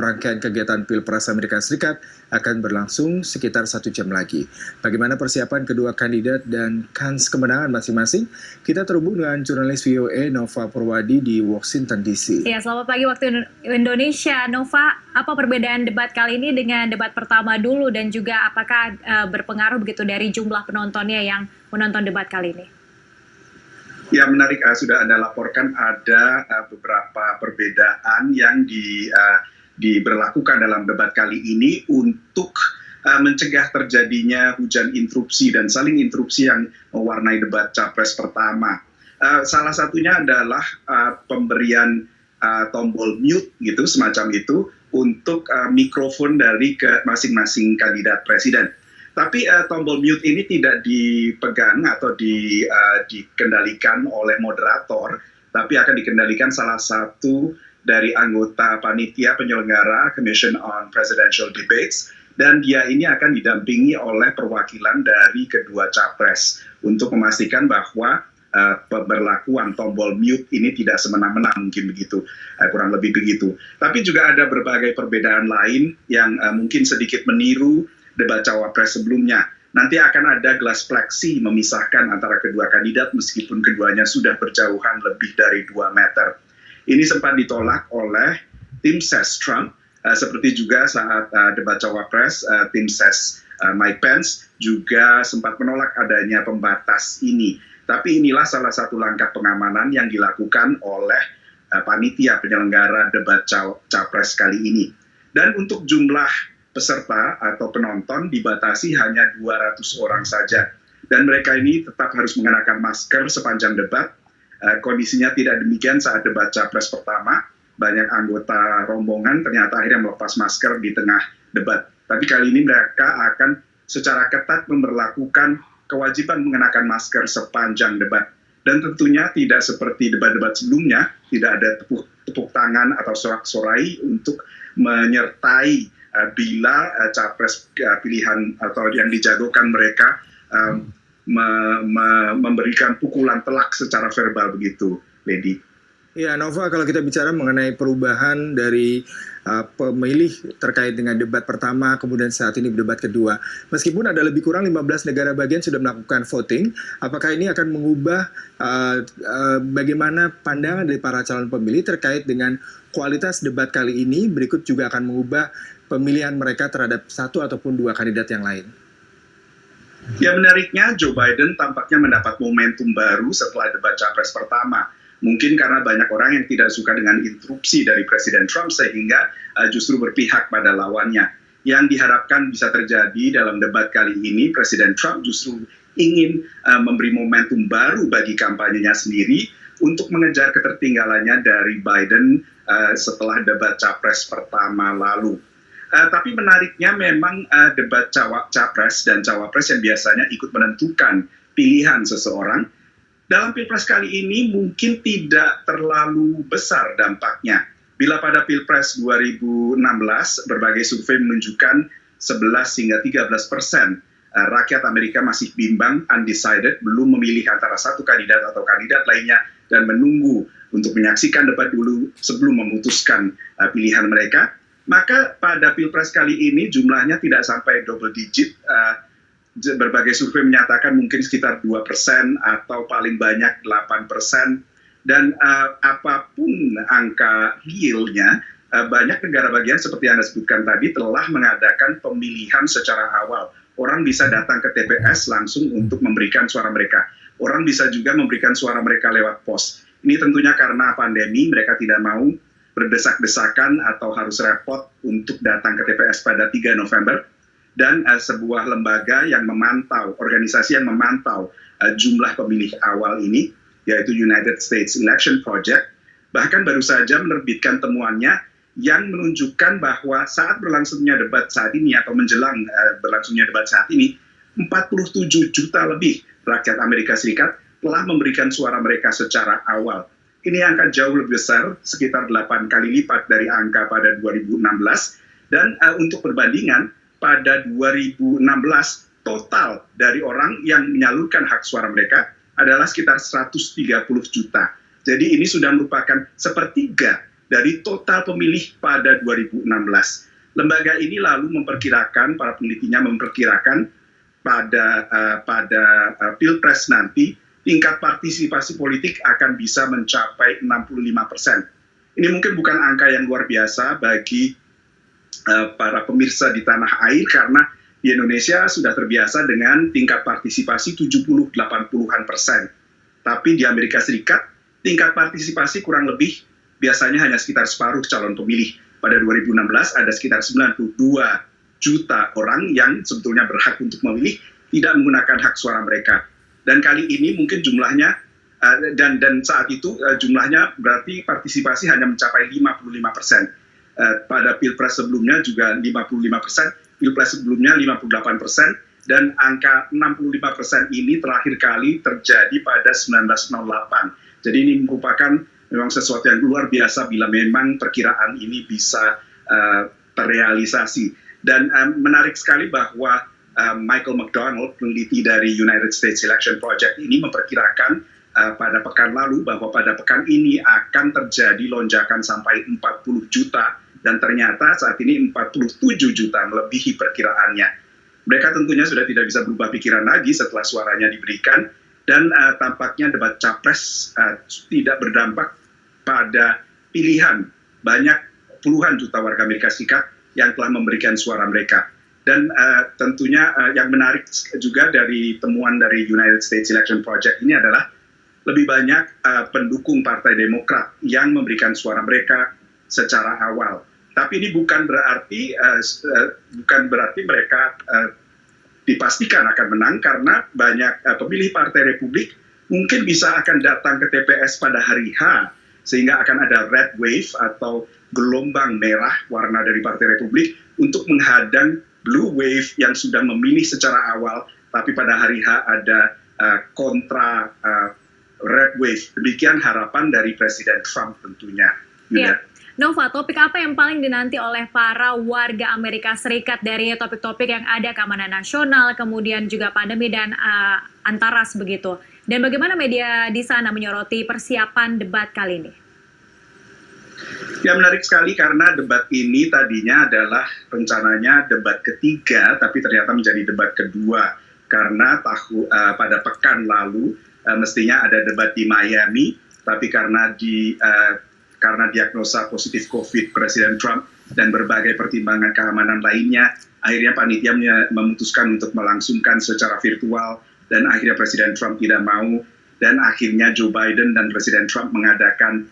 Rangkaian kegiatan Pilpres Amerika Serikat akan berlangsung sekitar 1 jam lagi. Bagaimana persiapan kedua kandidat dan kans kemenangan masing-masing? Kita terhubung dengan jurnalis VOA Nova Purwadi di Washington DC. Ya, selamat pagi waktu Indonesia. Nova, apa perbedaan debat kali ini dengan debat pertama dulu dan juga apakah berpengaruh begitu dari jumlah penontonnya yang menonton debat kali ini? Ya, menarik. Sudah Anda laporkan ada beberapa perbedaan yang diberlakukan dalam debat kali ini untuk mencegah terjadinya hujan interupsi dan saling interupsi yang mewarnai debat capres pertama. Salah satunya adalah pemberian tombol mute gitu, semacam itu, untuk mikrofon dari masing-masing kandidat presiden. Tapi tombol mute ini tidak dipegang atau dikendalikan oleh moderator, tapi akan dikendalikan salah satu dari anggota panitia penyelenggara Commission on Presidential Debates, dan dia ini akan didampingi oleh perwakilan dari kedua capres untuk memastikan bahwa pemberlakuan tombol mute ini tidak semena-mena, mungkin begitu, kurang lebih begitu. Tapi juga ada berbagai perbedaan lain yang mungkin sedikit meniru debat cawapres sebelumnya. Nanti akan ada gelas pleksi memisahkan antara kedua kandidat meskipun keduanya sudah berjauhan lebih dari 2 meter. Ini sempat ditolak oleh tim ses Trump, seperti juga saat debat cawapres, tim ses Mike Pence juga sempat menolak adanya pembatas ini. Tapi inilah salah satu langkah pengamanan yang dilakukan oleh panitia penyelenggara debat capres kali ini. Dan untuk jumlah peserta atau penonton dibatasi hanya 200 orang saja. Dan mereka ini tetap harus mengenakan masker sepanjang debat. Kondisinya tidak demikian saat debat capres pertama. Banyak anggota rombongan ternyata akhirnya melepas masker di tengah debat. Tapi kali ini mereka akan secara ketat memberlakukan kewajiban mengenakan masker sepanjang debat. Dan tentunya tidak seperti debat-debat sebelumnya, tidak ada tepuk tangan atau sorak-sorai untuk menyertai bila capres pilihan atau yang dijagokan mereka memberikan pukulan telak secara verbal begitu, Lady. Ya, Nova, kalau kita bicara mengenai perubahan dari pemilih terkait dengan debat pertama, kemudian saat ini debat kedua. Meskipun ada lebih kurang 15 negara bagian sudah melakukan voting, apakah ini akan mengubah bagaimana pandangan dari para calon pemilih terkait dengan kualitas debat kali ini? Berikut juga akan mengubah pemilihan mereka terhadap satu ataupun dua kandidat yang lain. Ya, menariknya Joe Biden tampaknya mendapat momentum baru setelah debat capres pertama. Mungkin karena banyak orang yang tidak suka dengan interupsi dari Presiden Trump sehingga justru berpihak pada lawannya. Yang diharapkan bisa terjadi dalam debat kali ini, Presiden Trump justru ingin memberi momentum baru bagi kampanyenya sendiri untuk mengejar ketertinggalannya dari Biden setelah debat capres pertama lalu. Tapi menariknya memang debat capres dan cawapres yang biasanya ikut menentukan pilihan seseorang, dalam Pilpres kali ini mungkin tidak terlalu besar dampaknya. Bila pada Pilpres 2016, berbagai survei menunjukkan 11 hingga 13% rakyat Amerika masih bimbang, undecided, belum memilih antara satu kandidat atau kandidat lainnya, dan menunggu untuk menyaksikan debat dulu sebelum memutuskan pilihan mereka. Maka pada Pilpres kali ini jumlahnya tidak sampai double digit. Berbagai survei menyatakan mungkin sekitar 2% atau paling banyak 8%. Dan apapun angka realnya, banyak negara bagian seperti yang Anda sebutkan tadi telah mengadakan pemilihan secara awal. Orang bisa datang ke TPS langsung untuk memberikan suara mereka. Orang bisa juga memberikan suara mereka lewat pos. Ini tentunya karena pandemi, mereka tidak mau berdesak-desakan atau harus repot untuk datang ke TPS pada 3 November. Dan sebuah lembaga yang memantau, organisasi yang memantau jumlah pemilih awal ini, yaitu United States Election Project, bahkan baru saja menerbitkan temuannya yang menunjukkan bahwa saat berlangsungnya debat saat ini atau menjelang berlangsungnya debat saat ini, 47 juta lebih rakyat Amerika Serikat telah memberikan suara mereka secara awal. Ini angka jauh lebih besar, sekitar 8 kali lipat dari angka pada 2016. Dan untuk perbandingan, pada 2016 total dari orang yang menyalurkan hak suara mereka adalah sekitar 130 juta. Jadi ini sudah merupakan sepertiga dari total pemilih pada 2016. Lembaga ini lalu memperkirakan, para penelitinya memperkirakan pada Pilpres nanti tingkat partisipasi politik akan bisa mencapai 65%. Ini mungkin bukan angka yang luar biasa bagi para pemirsa di tanah air karena di Indonesia sudah terbiasa dengan tingkat partisipasi 70-80%. Tapi di Amerika Serikat tingkat partisipasi kurang lebih biasanya hanya sekitar separuh calon pemilih. Pada 2016 ada sekitar 92 juta orang yang sebetulnya berhak untuk memilih tidak menggunakan hak suara mereka. Dan kali ini mungkin jumlahnya dan saat itu jumlahnya berarti partisipasi hanya mencapai 55%. Pada Pilpres sebelumnya juga 55%, Pilpres sebelumnya 58%, dan angka 65% ini terakhir kali terjadi pada 1908. Jadi ini merupakan memang sesuatu yang luar biasa bila memang perkiraan ini bisa terrealisasi. Dan menarik sekali bahwa Michael McDonald, peneliti dari United States Election Project ini memperkirakan pada pekan lalu bahwa pada pekan ini akan terjadi lonjakan sampai 40 juta dan ternyata saat ini 47 juta melebihi perkiraannya. Mereka tentunya sudah tidak bisa berubah pikiran lagi setelah suaranya diberikan dan tampaknya debat capres tidak berdampak pada pilihan banyak puluhan juta warga Amerika Serikat yang telah memberikan suara mereka. Dan tentunya yang menarik juga dari temuan dari United States Election Project ini adalah lebih banyak pendukung Partai Demokrat yang memberikan suara mereka secara awal. Tapi ini bukan berarti mereka dipastikan akan menang karena banyak pemilih Partai Republik mungkin bisa akan datang ke TPS pada hari H sehingga akan ada red wave atau gelombang merah warna dari Partai Republik untuk menghadang blue wave yang sudah memilih secara awal tapi pada hari H ada kontra red wave. Demikian harapan dari Presiden Trump tentunya. Iya. Nova, topik apa yang paling dinanti oleh para warga Amerika Serikat dari topik-topik yang ada keamanan nasional, kemudian juga pandemi dan antaras begitu? Dan bagaimana media di sana menyoroti persiapan debat kali ini? Ya menarik sekali karena debat ini tadinya adalah rencananya debat ketiga, tapi ternyata menjadi debat kedua karena pada pekan lalu mestinya ada debat di Miami, tapi karena diagnosa positif COVID Presiden Trump dan berbagai pertimbangan keamanan lainnya, akhirnya panitia memutuskan untuk melangsungkan secara virtual dan akhirnya Presiden Trump tidak mau dan akhirnya Joe Biden dan Presiden Trump mengadakan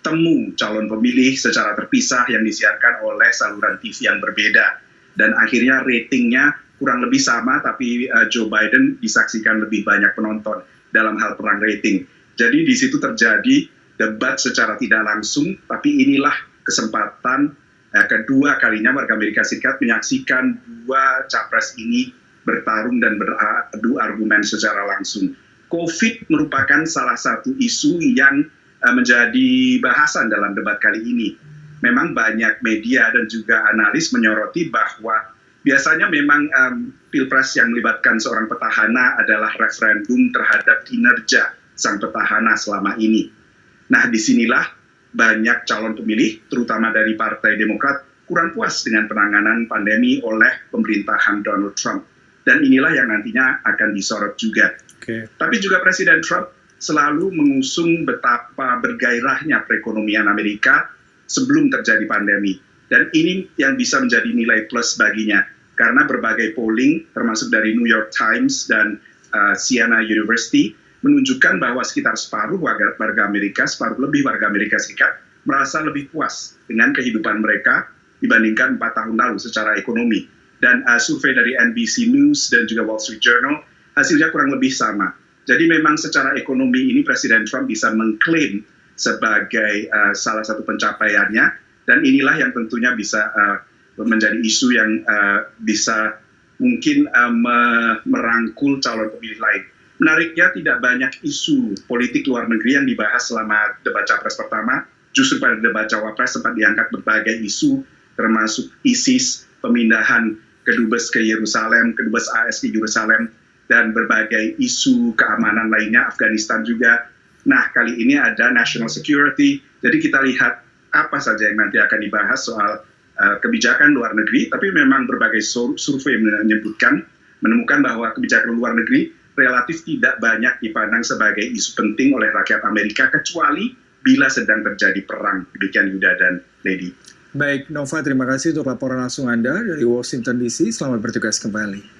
temu calon pemilih secara terpisah yang disiarkan oleh saluran TV yang berbeda. Dan akhirnya ratingnya kurang lebih sama, tapi Joe Biden disaksikan lebih banyak penonton dalam hal perang rating. Jadi di situ terjadi debat secara tidak langsung, tapi inilah kesempatan kedua kalinya warga Amerika Serikat menyaksikan dua capres ini bertarung dan beradu argumen secara langsung. COVID merupakan salah satu isu yang menjadi bahasan dalam debat kali ini. Memang banyak media dan juga analis menyoroti bahwa biasanya memang pilpres yang melibatkan seorang petahana adalah referendum terhadap kinerja sang petahana selama ini. Nah, disinilah banyak calon pemilih, terutama dari Partai Demokrat, kurang puas dengan penanganan pandemi oleh pemerintahan Donald Trump. Dan inilah yang nantinya akan disorot juga. Tapi juga Presiden Trump selalu mengusung betapa bergairahnya perekonomian Amerika sebelum terjadi pandemi. Dan ini yang bisa menjadi nilai plus baginya. Karena berbagai polling, termasuk dari New York Times dan Siena University, menunjukkan bahwa sekitar separuh warga Amerika, separuh lebih warga Amerika Serikat, merasa lebih puas dengan kehidupan mereka dibandingkan 4 tahun lalu secara ekonomi. Dan survei dari NBC News dan juga Wall Street Journal, hasilnya kurang lebih sama. Jadi memang secara ekonomi ini Presiden Trump bisa mengklaim sebagai salah satu pencapaiannya, dan inilah yang tentunya bisa menjadi isu yang bisa mungkin merangkul calon pemilih lain. Menariknya tidak banyak isu politik luar negeri yang dibahas selama debat capres pertama. Justru pada debat cawapres sempat diangkat berbagai isu, termasuk ISIS, pemindahan kedubes ke Yerusalem, kedubes AS ke Yerusalem, dan berbagai isu keamanan lainnya, Afghanistan juga. Nah, kali ini ada national security, jadi kita lihat apa saja yang nanti akan dibahas soal kebijakan luar negeri, tapi memang berbagai survei menemukan bahwa kebijakan luar negeri relatif tidak banyak dipandang sebagai isu penting oleh rakyat Amerika, kecuali bila sedang terjadi perang. Demikian Yuda dan Lady. Baik, Nova, terima kasih untuk laporan langsung Anda dari Washington DC. Selamat bertugas kembali.